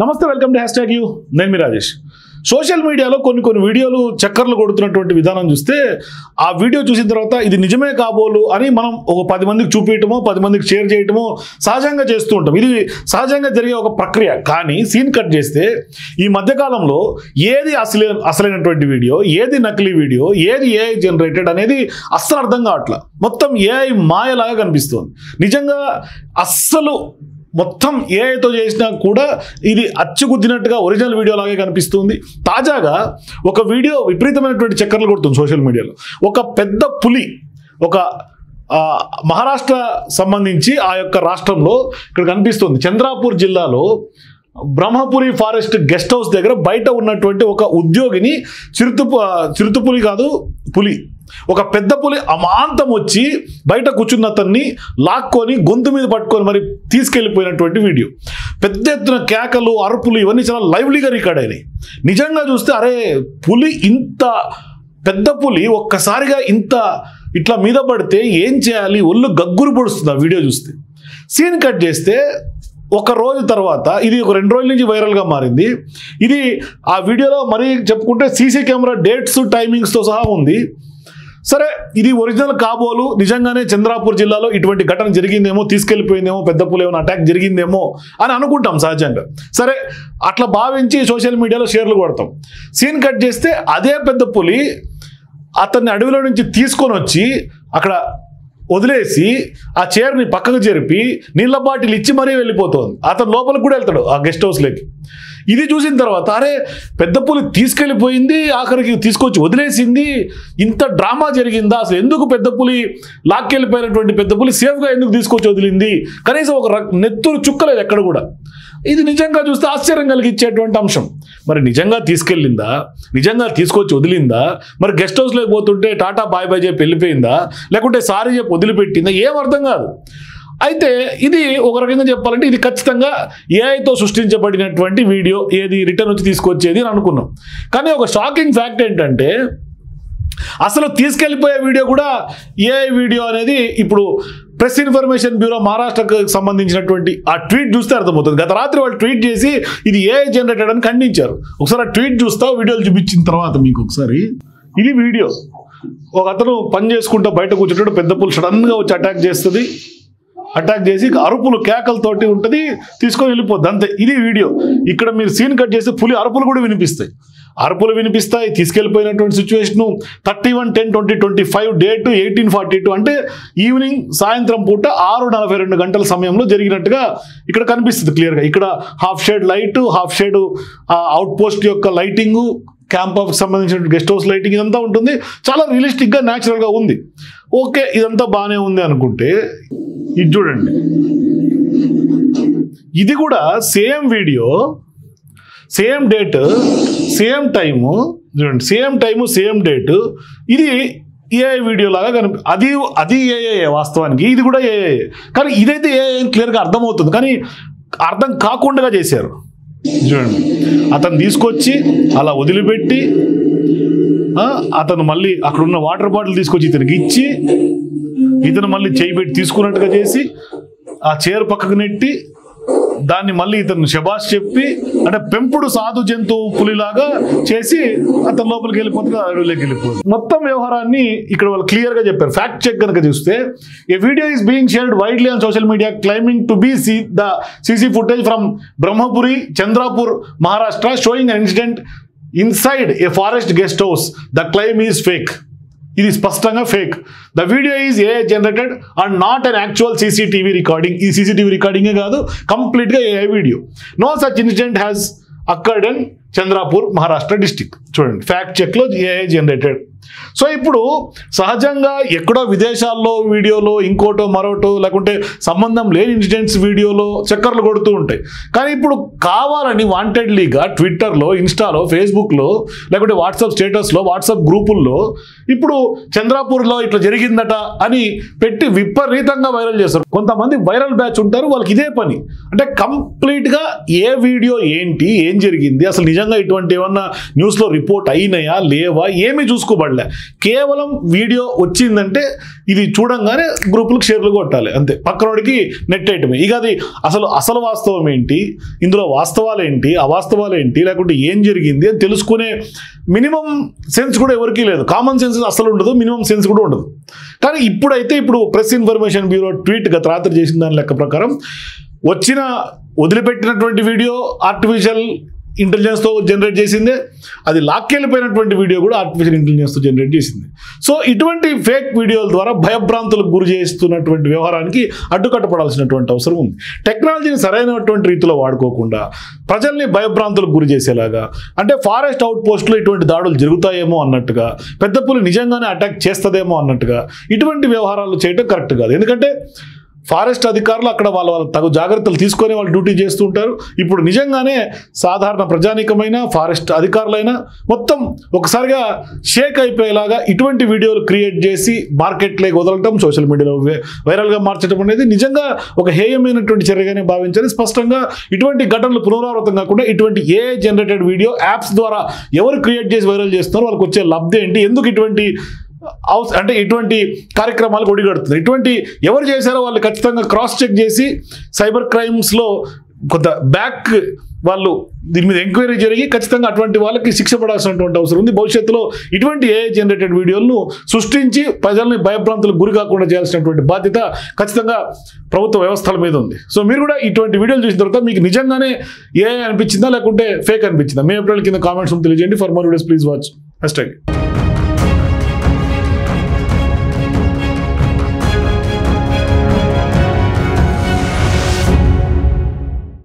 నమస్తే, welcome to #you. నేను మీ Rajesh. Social మీడియాలో కొన్ని వీడియోలు చక్కర్లు కొడుతున్నటువంటి విధానం చూస్తే ఆ వీడియో చూసిన తర్వాత ఇది నిజమే కాబోలు అని మనం ఒక 10 మందికి చూపించటమో 10 మందికి షేర్ చేయటమో సహజంగా చేస్తూ ఉంటాం. ఇది సహజంగా జరిగే ఒక ప్రక్రియ. కానీ సీన్ కట్ చేస్తే ఈ మధ్యకాలంలో ఏది అసలైనటువంటి వీడియో, ఏది నకిలీ వీడియో, ఏది ఏఐ జనరేటెడ్ అనేది అస్సలు అర్థం కావట్లా. మొత్తం ఏఐ మాయలాగా కనిపిస్తుంది. నిజంగా అస్సలు మొత్తం ఏఐతో చేసినా కూడా ఇది అచ్చుగుద్దినట్టుగా ఒరిజినల్ వీడియో లాగే కనిపిస్తుంది. తాజాగా ఒక వీడియో విపరీతమైనటువంటి చక్కర్లు కొడుతుంది సోషల్ మీడియాలో. ఒక పెద్ద పులి, ఒక మహారాష్ట్ర సంబంధించి ఆ యొక్క రాష్ట్రంలో ఇక్కడ కనిపిస్తుంది. చంద్రాపూర్ జిల్లాలో బ్రహ్మపురి ఫారెస్ట్ గెస్ట్ హౌస్ దగ్గర బయట ఉన్నటువంటి ఒక ఉద్యోగిని చిరుతపులి కాదు, పులి, ఒక పెద్ద పులి అమాంతం వచ్చి బయట కూర్చున్న అతన్ని లాక్కొని గొంతు మీద పట్టుకొని మరి తీసుకెళ్ళిపోయినటువంటి వీడియో. పెద్ద ఎత్తున కేకలు, అరుపులు ఇవన్నీ చాలా లైవ్లీగా రికార్డ్ అయినాయి. నిజంగా చూస్తే అరే పులి, ఇంత పెద్ద పులి ఒక్కసారిగా ఇంత ఇట్లా మీద పడితే ఏం చేయాలి, ఒళ్ళు గగ్గురు పొడుస్తుంది ఆ వీడియో చూస్తే. సీన్ కట్ చేస్తే ఒక రోజు తర్వాత ఇది ఒక 2 రోజుల నుంచి వైరల్గా మారింది. ఇది ఆ వీడియోలో మరీ చెప్పుకుంటే సీసీ కెమెరా డేట్స్, టైమింగ్స్తో సహా ఉంది. సరే, ఇది ఒరిజినల్ కాబోలు, నిజంగానే చంద్రాపూర్ జిల్లాలో ఇటువంటి ఘటన జరిగిందేమో, తీసుకెళ్ళిపోయిందేమో, పెద్ద పులి ఏమైనా అటాక్ జరిగిందేమో అని అనుకుంటాం సహజంగా. సరే, అట్లా భావించి సోషల్ మీడియాలో షేర్లు కొడతాం. సీన్ కట్ చేస్తే అదే పెద్ద పులి అతన్ని అడవిలో నుంచి తీసుకొని వచ్చి అక్కడ వదిలేసి ఆ చైర్ని పక్కకు జరిపి నీళ్ళ బాటిల్ ఇచ్చి మరీ వెళ్ళిపోతుంది. అతను లోపలికి కూడా వెళ్తాడు ఆ గెస్ట్ హౌస్లోకి. ఇది చూసిన తర్వాత అరే పెద్ద పులి తీసుకెళ్ళిపోయింది, ఆఖరికి తీసుకొచ్చి వదిలేసింది, ఇంత డ్రామా జరిగిందా, అసలు ఎందుకు పెద్ద పులి లాక్కెళ్ళిపోయినటువంటి పెద్ద పులి సేఫ్గా ఎందుకు తీసుకొచ్చి వదిలింది, కనీసం ఒక నెత్తురు చుక్కలేదు ఎక్కడ కూడా. ఇది నిజంగా చూస్తే ఆశ్చర్యం కలిగించేటువంటి అంశం. మరి నిజంగా తీసుకెళ్ళిందా, నిజంగా తీసుకొచ్చి వదిలిందా, మరి గెస్ట్ హౌస్లోకి పోతుంటే టాటా బాయ్ బాయ్ చెప్పి వెళ్ళిపోయిందా, లేకుంటే సారీ చెప్పి వదిలిపెట్టిందా, ఏం అర్థం కాదు. అయితే ఇది ఒక రకంగా చెప్పాలంటే ఇది ఖచ్చితంగా ఏఐతో సృష్టించబడినటువంటి వీడియో, ఏది రిటర్న్ వచ్చి తీసుకొచ్చేది అని అనుకున్నాం. కానీ ఒక షాకింగ్ ఫ్యాక్ట్ ఏంటంటే అసలు తీసుకెళ్ళిపోయే వీడియో కూడా ఏఐ వీడియో అనేది ఇప్పుడు ప్రెస్ ఇన్ఫర్మేషన్ బ్యూరో మహారాష్ట్రకు సంబంధించినటువంటి ఆ ట్వీట్ చూస్తే అర్థమవుతుంది. గత రాత్రి వాళ్ళు ట్వీట్ చేసి ఇది ఏఐ జనరేటెడ్ అని ఖండించారు. ఒకసారి ఆ ట్వీట్ చూస్తా, వీడియోలు చూపించిన తర్వాత మీకు ఒకసారి ఇది వీడియో. ఒక అతను పని చేసుకుంటూ బయట కూర్చుంటాడు, పెద్ద పులి సడన్గా వచ్చి అటాక్ చేస్తుంది. అటాక్ చేసి అరుపులు కేకలతోటి ఉంటుంది, తీసుకొని వెళ్ళిపోద్ది, అంతే. ఇది వీడియో. ఇక్కడ మీరు సీన్ కట్ చేస్తే పులి అరుపులు కూడా వినిపిస్తాయి, తీసుకెళ్ళిపోయినటువంటి సిచ్యువేషను 31/10/2025 డేటు 1842 అంటే ఈవినింగ్, సాయంత్రం పూట 6:42 గంటల సమయంలో జరిగినట్టుగా ఇక్కడ కనిపిస్తుంది క్లియర్గా. ఇక్కడ half shade light, half shade out post యొక్క లైటింగు, క్యాంప్ ఆఫ్ సంబంధించిన గెస్ట్ హౌస్ లైటింగ్ ఇదంతా ఉంటుంది. చాలా రియలిస్టిక్గా, న్యాచురల్గా ఉంది. ఓకే, ఇదంతా బాగానే ఉంది అనుకుంటే ఇది చూడండి. ఇది కూడా same video, same date, same time, చూడండి, సేమ్ టైము, సేమ్ డేటు. ఇది ఏఐ వీడియో లాగా అది ఏఐ వాస్తవానికి, ఇది కూడా ఏఐ. కానీ ఇదైతే ఏఐ క్లియర్గా అర్థమవుతుంది, కానీ అర్థం కాకుండా చేశారు. చూడండి, అతను తీసుకొచ్చి అలా వదిలిపెట్టి అతను మళ్ళీ అక్కడున్న వాటర్ బాటిల్ తీసుకొచ్చి ఇతనికి ఇచ్చి, ఇతను మళ్ళీ చేయి పెట్టి తీసుకున్నట్టుగా చేసి ఆ చైర్ పక్కకు నెట్టి దాన్ని మళ్ళీ ఇతను శబాష్ చెప్పి, అంటే పెంపుడు సాధు జంతువు పులిలాగా చేసి అతను లోపలికి వెళ్ళిపోతుంది, అడవిలోకి వెళ్ళిపోతుంది. మొత్తం వ్యవహారాన్ని ఇక్కడ వాళ్ళు క్లియర్గా చెప్పారు. ఫ్యాక్ట్ చెక్ కనుక చూస్తే a video is being shared widely on social media claiming to be the CC footage from Brahmapuri, Chandrapur, Maharashtra, showing an incident inside a forest guest house. The claim is fake. ఇది స్పష్టంగా fake. The video is AI generated and not an actual CCTV recording. ఈ CCTV రికార్డింగే కాదు, కంప్లీట్గా AI video. No such incident has occurred in Chandrapur, Maharashtra district. చూడండి, fact చెక్లో AI generated. So ఇప్పుడు సహజంగా ఎక్కడో విదేశాల్లో వీడియోలో ఇంకోటో మరోటో లేకుంటే సంబంధం లేని ఇన్సిడెంట్స్ వీడియోలో చక్కర్లు కొడుతూ ఉంటాయి. కానీ ఇప్పుడు కావాలని వాంటెడ్లీగా ట్విట్టర్లో, ఇన్స్టాలో, ఫేస్బుక్లో, లేకుంటే వాట్సాప్ స్టేటస్లో, వాట్సాప్ గ్రూపుల్లో ఇప్పుడు చంద్రాపూర్లో ఇట్లా జరిగిందట అని పెట్టి విపరీతంగా వైరల్ చేస్తారు. కొంతమంది వైరల్ బ్యాచ్ ఉంటారు, వాళ్ళకి ఇదే పని. అంటే కంప్లీట్గా ఏ వీడియో ఏంటి, ఏం జరిగింది, అసలు నిజంగా ఇటువంటి ఏమన్నా న్యూస్లో రిపోర్ట్ అయినాయా లేవా ఏమీ చూసుకోబడలేదు. పడలే. కేవలం వీడియో వచ్చిందంటే ఇది చూడంగానే గ్రూపులకు షేర్లు కొట్టాలి అంతే, పక్కనోడికి నెట్ వేయటమే. ఇక అది అసలు వాస్తవం ఏంటి, ఇందులో వాస్తవాలు ఏంటి, అవాస్తవాలు ఏంటి, లేకుంటే ఏం జరిగింది అని తెలుసుకునే మినిమం సెన్స్ కూడా ఎవరికీ లేదు. కామన్ సెన్స్ అసలు ఉండదు, మినిమం సెన్స్ కూడా ఉండదు. కానీ ఇప్పుడు ప్రెస్ ఇన్ఫర్మేషన్ బ్యూరో ట్వీట్ గత రాత్రి చేసిన దాని లెక్క ప్రకారం వదిలిపెట్టినటువంటి వీడియో ఆర్టిఫిషియల్ ఇంటెలిజెన్స్తో జనరేట్ చేసిందే, అది లాక్కెళ్ళిపోయినటువంటి వీడియో కూడా ఆర్టిఫిషియల్ ఇంటెలిజెన్స్తో జనరేట్ చేసింది. సో ఇటువంటి ఫేక్ వీడియోల ద్వారా భయభ్రాంతులకు గురి చేస్తున్నటువంటి వ్యవహారానికి అడ్డుకట్టపడాల్సినటువంటి అవసరం ఉంది. టెక్నాలజీని సరైనటువంటి రీతిలో వాడుకోకుండా ప్రజల్ని భయభ్రాంతులకు గురి చేసేలాగా, అంటే ఫారెస్ట్ అవుట్ పోస్టులో ఇటువంటి దాడులు జరుగుతాయేమో అన్నట్టుగా, పెద్ద పులి నిజంగానే అటాక్ చేస్తుందేమో అన్నట్టుగా ఇటువంటి వ్యవహారాలు చేయడం కరెక్ట్ కాదు. ఎందుకంటే ఫారెస్ట్ అధికారులు అక్కడ వాళ్ళ తగు జాగ్రత్తలు తీసుకొని వాళ్ళు డ్యూటీ చేస్తూ ఉంటారు. ఇప్పుడు నిజంగానే సాధారణ ప్రజానీకమైన ఫారెస్ట్ అధికారులైనా మొత్తం ఒకసారిగా షేక్ అయిపోయేలాగా ఇటువంటి వీడియోలు క్రియేట్ చేసి మార్కెట్లోకి వదలటం, సోషల్ మీడియాలో వైరల్గా మార్చడం అనేది నిజంగా ఒక హేయమైనటువంటి చర్యగానే భావించాలి. స్పష్టంగా ఇటువంటి ఘటనలు పునరావృతం కాకుండా ఇటువంటి AI జనరేటెడ్ వీడియో యాప్స్ ద్వారా ఎవరు క్రియేట్ చేసి వైరల్ చేస్తున్నారో వాళ్ళకి వచ్చే లబ్ధి ఏంటి, ఎందుకు ఇటువంటి కార్యక్రమాలు ఒడిగడుతుంది, ఇటువంటి ఎవరు చేశారో వాళ్ళు ఖచ్చితంగా క్రాస్ చెక్ చేసి సైబర్ క్రైమ్స్లో కొంత బ్యాక్ వాళ్ళు దీని మీద ఎంక్వైరీ జరిగి ఖచ్చితంగా అటువంటి వాళ్ళకి శిక్ష పడాల్సినటువంటి అవసరం ఉంది. భవిష్యత్తులో ఇటువంటి AI జనరేటెడ్ వీడియోలను సృష్టించి ప్రజల్ని భయభ్రాంతులకు గురి కాకుండా చేయాల్సినటువంటి బాధ్యత ఖచ్చితంగా ప్రభుత్వ వ్యవస్థల మీద ఉంది. సో మీరు కూడా ఇటువంటి వీడియోలు చూసిన తర్వాత మీకు నిజంగానే AI అనిపించిందా లేకుంటే ఫేక్ అనిపించిందా? మీ అభిప్రాయాల కింద కామెంట్స్ తెలియజేయండి. For more videos please watch #.